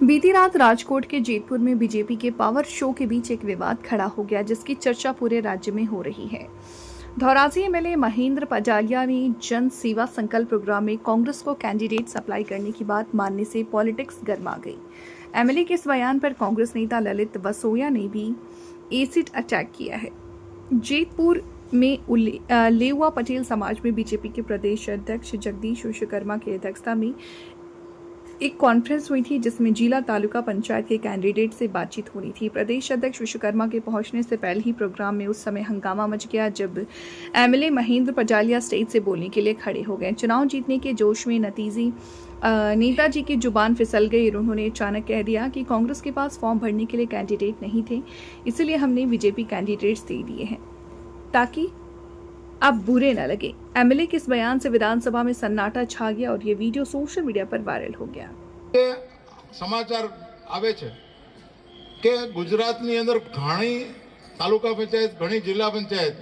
बीती रात राजकोट के जेतपुर में बीजेपी के पावर शो के बीच एक विवाद खड़ा हो गया, जिसकी चर्चा पूरे राज्य में हो रही है। धौराजी एमएलए महेंद्र पजालिया ने जन सेवा संकल्प प्रोग्राम में कांग्रेस को कैंडिडेट सप्लाई करने की बात मानने से पॉलिटिक्स गर्मा गई। एमएलए के इस बयान पर कांग्रेस नेता ललित वसोया ने भी एसिड अटैक किया है। जेतपुर में लेउआ पटेल समाज में बीजेपी के प्रदेश अध्यक्ष जगदीश विश्वकर्मा की अध्यक्षता में एक कॉन्फ्रेंस हुई थी, जिसमें जिला तालुका पंचायत के कैंडिडेट से बातचीत होनी थी। प्रदेश अध्यक्ष विश्वकर्मा के पहुंचने से पहले ही प्रोग्राम में उस समय हंगामा मच गया, जब एमएलए महेंद्र पजालिया स्टेज से बोलने के लिए खड़े हो गए। चुनाव जीतने के जोश में नेताजी की जुबान फिसल गई। उन्होंने अचानक कह दिया कि कांग्रेस के पास फॉर्म भरने के लिए कैंडिडेट नहीं थे, इसलिए हमने बीजेपी कैंडिडेट्स दे दिए हैं ताकि अब बुरे न लगे। एमएलए के इस बयान से विधानसभा में सन्नाटा छा गया और ये वीडियो सोशल मीडिया पर वायरल हो गया। समाचार आवे छे के गुजरातनी अंदर घणी तालुका पंचायत, घणी जिला पंचायत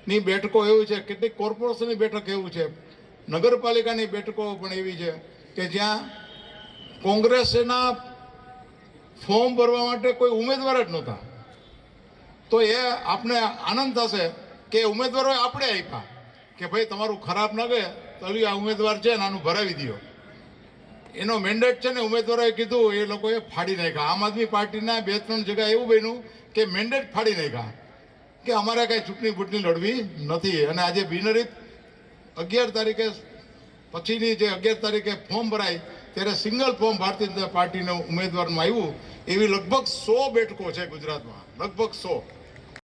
नी बेठको एवी छे, કેટલીક કોર્પોરેશનની બેઠક એવું છે, નગરપાલિકાની બેઠકો પણ એવી છે કે જ્યાં કોંગ્રેસના ફોર્મ ભરવા માટે કોઈ ઉમેદવાર જ નહોતા। તો એ આપણે આનંદ થશે કે ઉમેદવારોએ આપણે આપ્યા કે ભાઈ તમારું ખરાબ ન ગયે તો આ ઉમેદવાર છે ને આનું ભરાવી દો। એનો મેન્ડેટ છે ને ઉમેદવારોએ કીધું, એ લોકોએ ફાડી નાખ્યા। આમ આદમી પાર્ટીના 2-3 જગ્યા એવું બન્યું કે મેન્ડેટ ફાડી નાખ્યા કે અમારે કાંઈ ચૂંટણી બૂંટણી લડવી નથી। અને આજે બિનહરીફ 11 તારીખે પછીની જે 11 તારીખે ફોર્મ ભરાય ત્યારે સિંગલ ફોર્મ ભારતીય જનતા પાર્ટીનું ઉમેદવારમાં આવ્યું। એવી લગભગ 100 બેઠકો છે ગુજરાતમાં, લગભગ 100।